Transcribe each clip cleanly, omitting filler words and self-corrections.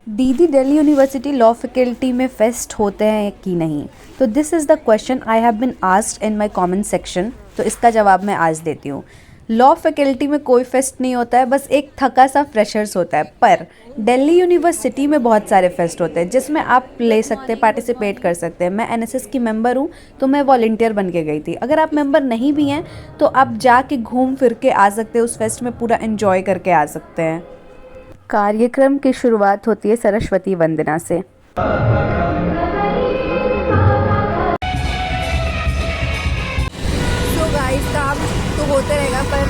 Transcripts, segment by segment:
दीदी, Delhi university law faculty में fest होते हैं कि नहीं? तो this is the question I have been asked in my comment section. तो इसका जवाब मैं आज देती हूँ। लॉ फैकल्टी में कोई फेस्ट नहीं होता है, बस एक थका सा फ्रेशर्स होता है। पर दिल्ली यूनिवर्सिटी में बहुत सारे फेस्ट होते हैं जिसमें आप ले सकते हैं, पार्टिसिपेट कर सकते हैं। मैं एनएसएस की मेंबर हूँ, तो मैं वॉलंटियर बन के गई थी। अगर आप मेंबर नहीं भी हैं तो आप जाके घूम फिर के आ सकते हैं, उस फेस्ट में पूरा एंजॉय करके आ सकते हैं। कार्यक्रम की शुरुआत होती है सरस्वती वंदना से। तो गाइस, काम तो होते रहेगा पर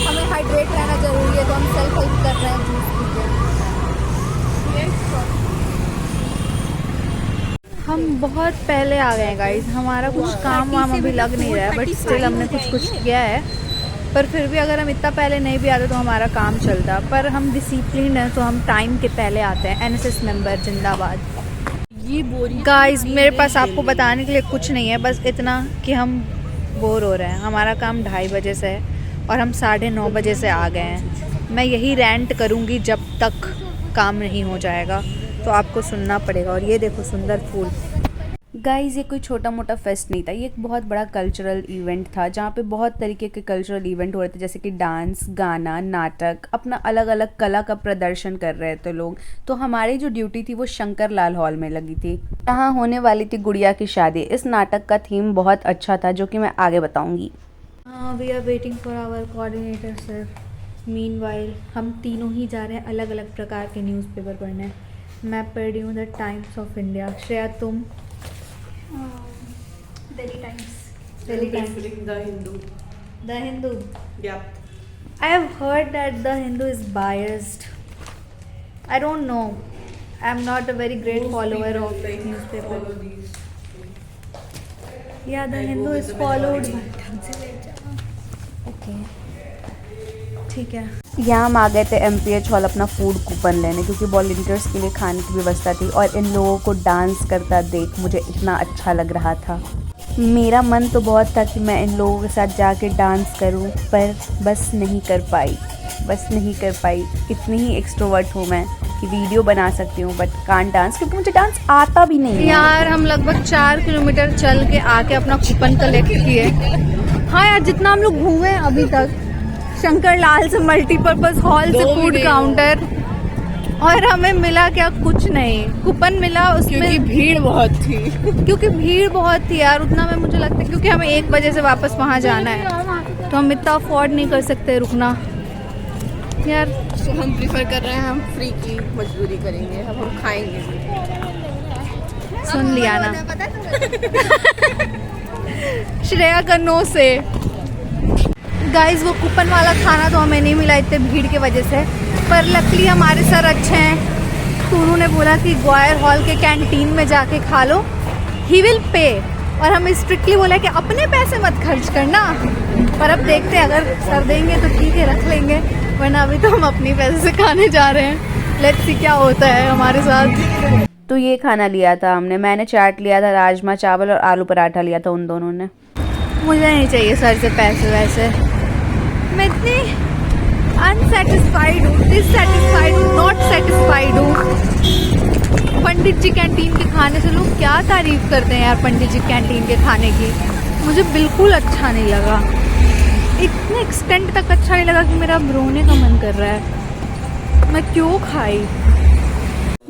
हमें हाइड्रेट रहना जरूरी है, तो हम सेल्फ हेल्प कर रहे हैं जूस पी के। हम बहुत पहले आ गए हैं गाइस, हमारा कुछ काम वाम अभी लग नहीं रहा है, बट स्टिल हमने कुछ किया है। पर फिर भी अगर हम इतना पहले नहीं भी आते तो हमारा काम चलता। पर हम डिसिप्लिन हैं तो हम टाइम के पहले आते हैं। एनएसएस मेंबर जिंदाबाद। ये बोरी गाइस, मेरे पास आपको बताने के लिए कुछ नहीं है, बस इतना कि हम बोर हो रहे हैं। हमारा काम 2:30 बजे से है और हम 9:30 बजे से आ गए हैं। मैं यही रेंट करूँगी जब तक काम नहीं हो जाएगा, तो आपको सुनना पड़ेगा। और ये देखो सुंदर फूल। गाइस, ये कोई छोटा मोटा फेस्ट नहीं था, ये एक बहुत बड़ा कल्चरल इवेंट था जहाँ पे बहुत तरीके के कल्चरल इवेंट हो रहे थे, जैसे कि डांस, गाना, नाटक, अपना अलग अलग कला का प्रदर्शन कर रहे थे लोग। तो हमारी जो ड्यूटी थी वो शंकर लाल हॉल में लगी थी। यहाँ होने वाली थी गुड़िया की शादी। इस नाटक का थीम बहुत अच्छा था, जो कि मैं आगे बताऊँगी। We are waiting for our coordinator sir. Meanwhile हम तीनों ही जा रहे हैं अलग अलग प्रकार के न्यूज़पेपर पढ़ने। मैं पढ़ रही हूँ the Times of India. Shreya, तुम? Delhi Times. Delhi Times. The Hindu. The Hindu. Yeah. I have heard that The Hindu is biased. I don't know. I'm not a very great Most follower people of like newspaper. follow these. Yeah, The I Hindu go with is the followed. Okay. ठीक है। यहाँ हम आ गए थे MPH hall अपना food coupon लेने, क्योंकि volunteers के लिए खाने की व्यवस्था थी। और इन लोगों को डांस करता देख मुझे इतना अच्छा लग रहा था। मेरा मन तो बहुत था कि मैं इन लोगों के साथ जाके डांस करूं, पर बस नहीं कर पाई। इतनी ही एक्सट्रोवर्ट हूँ मैं कि वीडियो बना सकती हूँ बट कांट डांस, क्योंकि मुझे डांस आता भी नहीं है। यार, हम लगभग 4 किलोमीटर चल के आके अपना कूपन कलेक्ट किए। हाँ यार, जितना हम लोग घूमे अभी तक, शंकर लाल से मल्टीपर्पज हॉल से फूड काउंटर, और हमें मिला क्या? कुछ नहीं। कूपन मिला उसमें, क्योंकि भीड़ बहुत थी। क्योंकि भीड़ बहुत थी यार। उतना में मुझे लगता है क्योंकि हमें 1 बजे से वापस वहाँ जाना है, तो हम इतना अफोर्ड नहीं कर सकते रुकना यार। तो हम प्रिफर कर रहे हैं, हम फ्री की मजदूरी करेंगे, अब हम खाएंगे। सुन लिया ना श्रेया का नो से। गाइस, वो कूपन वाला खाना तो हमें नहीं मिला इतने भीड़ की वजह से, पर लकीली हमारे सर अच्छे हैं, तो उन्होंने बोला कि ग्वायर हॉल के कैंटीन में जाके खा लो, ही विल पे। और हमें स्ट्रिक्टली बोला कि अपने पैसे मत खर्च करना। पर अब देखते हैं, अगर सर देंगे तो ठीक है, रख लेंगे, वरना अभी तो हम अपनी पैसे से खाने जा रहे हैं। लेट्स सी क्या होता है हमारे साथ। तो ये खाना लिया था हमने। मैंने चाट लिया था, राजमा चावल और आलू पराठा लिया था उन दोनों ने। मुझे नहीं चाहिए सर से पैसे वैसे। मैं इतनी अनसेटिस्फाइड हूँ, डिससेटिस्फाइड हूँ, नॉट सेटिस्फाइड हूँ। पंडित जी कैंटीन के खाने से लोग क्या तारीफ करते हैं यार, पंडित जी कैंटीन के खाने की। मुझे बिल्कुल अच्छा नहीं लगा, इतने एक्सटेंट तक अच्छा नहीं लगा कि मेरा अब रोने का मन कर रहा है। मैं क्यों खाई।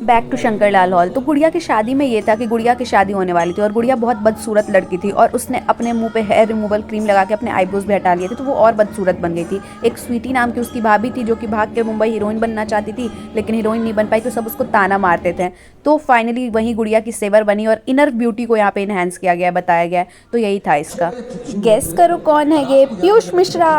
Back to Shankar Lal Hall. तो गुड़िया की शादी में ये था कि गुड़िया की शादी होने वाली थी और गुड़िया बहुत बदसूरत लड़की थी, और उसने अपने मुंह पे हेयर रिमूवल क्रीम लगा के अपने आईब्रोज भी हटा लिए थे, तो वो और बदसूरत बन गई थी। एक स्वीटी नाम की उसकी भाभी थी जो कि भाग के मुंबई हीरोइन बनना चाहती थी, लेकिन हीरोइन नहीं बन पाई, तो सब उसको ताना मारते थे। तो फाइनली वही गुड़िया की सेवर बनी और इनर ब्यूटी को यहाँ पे इनहेंस किया गया, बताया गया। तो यही था इसका। गेस करो कौन है ये? पीयूष मिश्रा।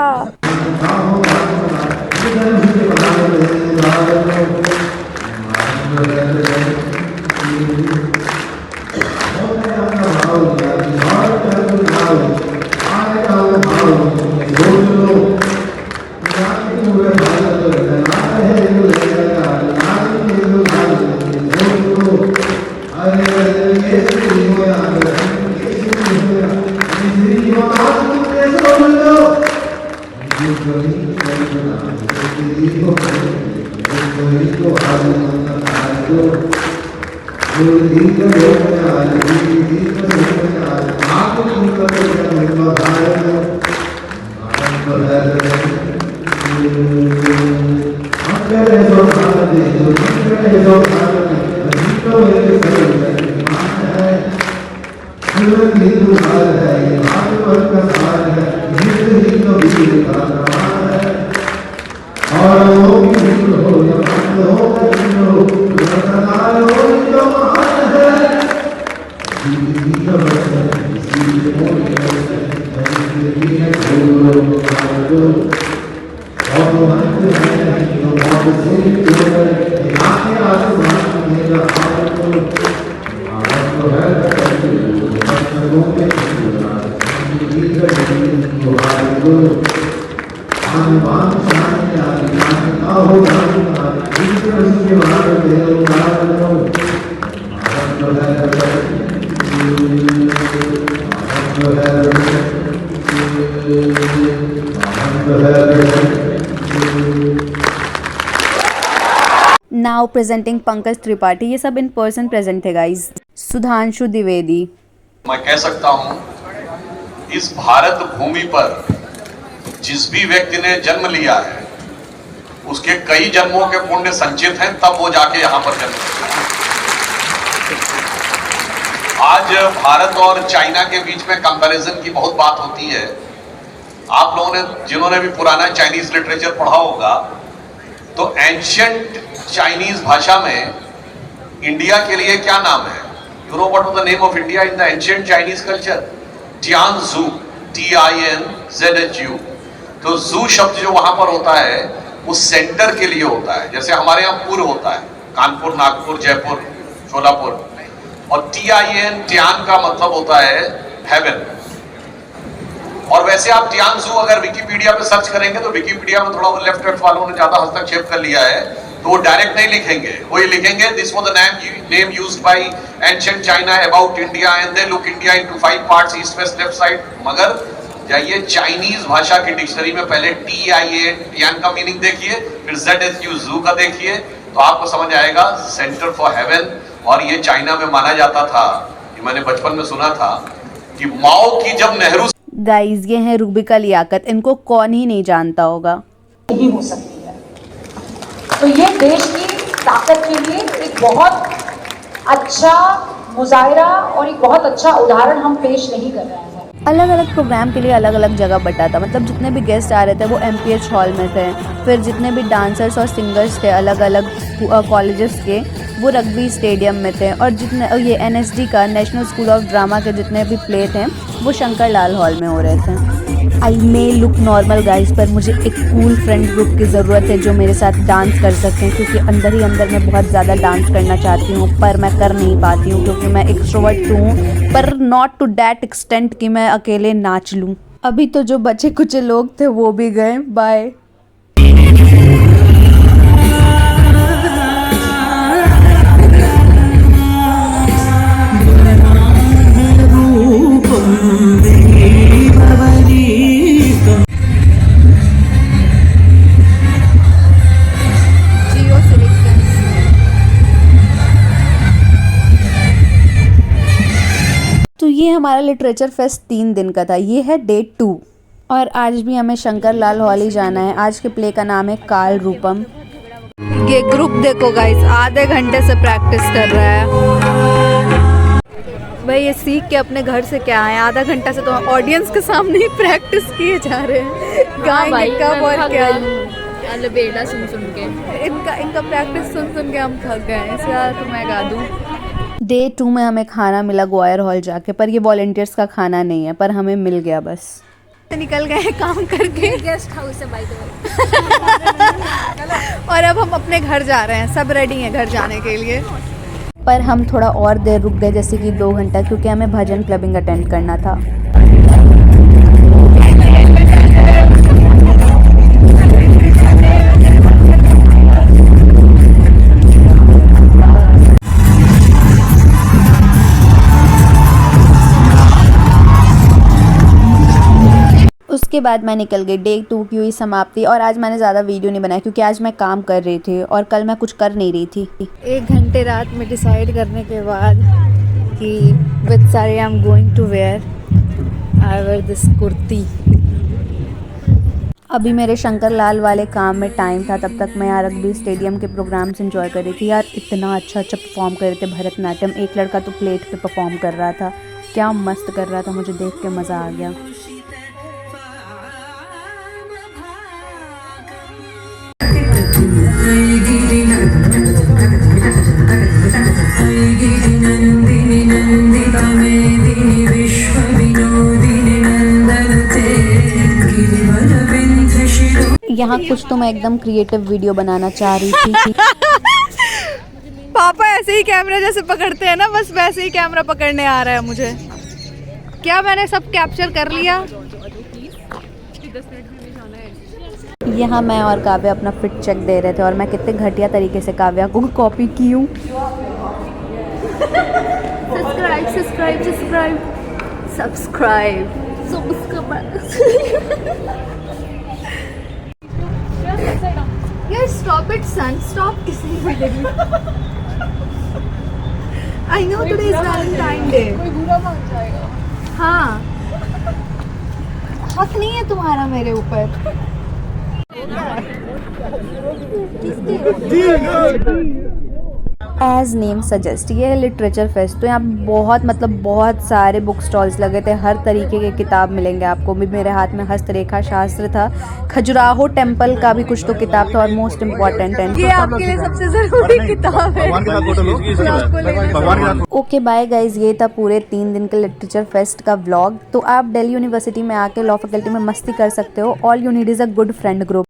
नाउ प्रेजेंटिंग पंकज त्रिपाठी, ये सब इन पर्सन प्रेजेंट थे गाइज। सुधांशु द्विवेदी। मैं कह सकता हूं इस भारत भूमि पर जिस भी व्यक्ति ने जन्म लिया है उसके कई जन्मों के पुण्य संचित हैं, तब वो जाके यहां पर जन्म लिया। आज भारत और चाइना के बीच में कंपैरिजन की बहुत बात होती है। आप लोगों ने जिन्होंने भी पुराना चाइनीज लिटरेचर पढ़ा होगा तो एंशिएंट चाइनीज भाषा में इंडिया के लिए क्या नाम है? You know what was the name of India in the ancient Chinese culture? Tianzhu, TINZHU। तो जू शब्द जो वहां पर होता है वो सेंटर के लिए होता है, जैसे हमारे यहाँ पुर होता है, कानपुर, नागपुर, जयपुर, शोलापुर। और TIAN का मतलब होता है हेवन। और वैसे आप टियानजू अगर विकिपीडिया पे सर्च करेंगे तो विकिपीडिया में थोड़ा लेफ्ट वालों ने ज्यादा हस्तक्षेप कर लिया है, तो वो डायरेक्ट नहीं लिखेंगे, वो ये लिखेंगे this was the name used by ancient China about India and they look India into 5 parts, east west left side. मगर जाइए चाइनीज भाषा की डिक्शनरी में पहले टियान का मीनिंग देखिए, फिर ZHU जू का देखिए, तो आपको समझ आएगा सेंटर फॉर हेवन। और ये चाइना में माना जाता था, ये मैंने बचपन में सुना था कि माओ की जब नेहरू। गाइज ये हैं रूबिका लियाकत, इनको कौन ही नहीं जानता होगा। भी हो सकती है, तो ये देश की ताकत के लिए एक बहुत अच्छा मुजाहिरा और एक बहुत अच्छा उदाहरण हम पेश नहीं कर रहे हैं। अलग अलग प्रोग्राम के लिए अलग अलग जगह बटा था, मतलब जितने भी गेस्ट आ रहे थे वो MPH हॉल में थे, फिर जितने भी डांसर्स और सिंगर्स थे अलग अलग कॉलेजेस के वो रग्बी स्टेडियम में थे, और जितने ये NSD का नेशनल स्कूल ऑफ ड्रामा के जितने भी प्ले थे वो शंकर लाल हॉल में हो रहे थे। आई मे लुक नॉर्मल गाइज, पर मुझे एक कूल फ्रेंड ग्रुप की ज़रूरत है जो मेरे साथ डांस कर सकते हैं, क्योंकि अंदर ही अंदर मैं बहुत ज़्यादा डांस करना चाहती हूँ पर मैं कर नहीं पाती हूँ क्योंकि मैं एक्सट्रोवर्ट हूँ, पर नॉट टू दैट एक्सटेंट कि मैं अकेले नाच लूँ। अभी तो जो बचे कुछ लोग थे वो भी गए, बाय। तो ये हमारा लिटरेचर फेस्ट 3 दिन का था, ये है डे 2 और आज भी हमें शंकर लाल हॉल ही जाना है। आज के प्ले का नाम है काल रूपम। ये ग्रुप देखो गाइस, आधे घंटे से प्रैक्टिस कर रहा है भाई। ये सीख के अपने घर से क्या है, आधा घंटा से तो ऑडियंस के सामने ही प्रैक्टिस किए जा रहे हैं। गाएंगे कब और क्या, बेटा सुन के इनका प्रैक्टिस सुन के हम थक गए हैं, इसलिए तो मैं गा दूँ। डे 2 में हमें खाना मिला ग्वायर हॉल जाके, पर ये वॉलंटियर्स का खाना नहीं है, पर हमें मिल गया बस। निकल गए काम करके, गेस्ट हाउस है बाय द वे। और अब हम अपने घर जा रहे हैं, सब रेडी हैं घर जाने के लिए। पर हम थोड़ा और देर रुक गए, जैसे कि 2 घंटा, क्योंकि हमें भजन क्लबिंग अटेंड करना था। उसके बाद मैं निकल गई। डे 2 की हुई समाप्ति। और आज मैंने ज़्यादा वीडियो नहीं बनाई क्योंकि आज मैं काम कर रही थी और कल मैं कुछ कर नहीं रही थी। 1 घंटे रात में डिसाइड करने के बाद कि with sari I am going to wear this kurti. अभी मेरे शंकर लाल वाले काम में टाइम था, तब तक मैं यार रग्बी स्टेडियम के प्रोग्राम्स एंजॉय कर रही थी। यार इतना अच्छा परफॉर्म कर रहे थे भरतनाट्यम। एक लड़का तो प्लेट पे परफॉर्म कर रहा था, क्या मस्त कर रहा था, मुझे देख के मज़ा आ गया। यहाँ कुछ तो मैं एकदम क्रिएटिव वीडियो बनाना चाह रही थी। पापा ऐसे ही कैमरा जैसे पकड़ते हैं ना, बस वैसे ही कैमरा पकड़ने आ रहा है मुझे। क्या मैंने सब कैप्चर कर लिया। यहाँ मैं और काव्या अपना फिट चेक दे रहे थे और मैं कितने घटिया तरीके से काव्या को कॉपी की हूँ। सब्सक्राइब सब्सक्राइब सब्सक्राइब सब्सक्राइब यार stop it son, stop kissing me. I know today is Valentine Day. कोई बुरा मान जाएगा। हाँ, हक नहीं है तुम्हारा मेरे ऊपर। एज नेम सजेस्ट, ये है लिटरेचर फेस्ट। तो यहाँ बहुत सारे बुक स्टॉल्स लगे थे, हर तरीके के किताब मिलेंगे आपको। भी मेरे हाथ में हस्तरेखा शास्त्र था, खजुराहो टेम्पल का भी कुछ तो किताब था और मोस्ट इम्पोर्टेंट है ये आपके लिए सबसे जरूरी किताब है। ओके बाय गाइज, ये था पूरे 3 दिन के लिटरेचर फेस्ट का व्लॉग। तो आप दिल्ली यूनिवर्सिटी में आके लॉ फैकल्टी में मस्ती कर सकते हो। All you need is a good friend group.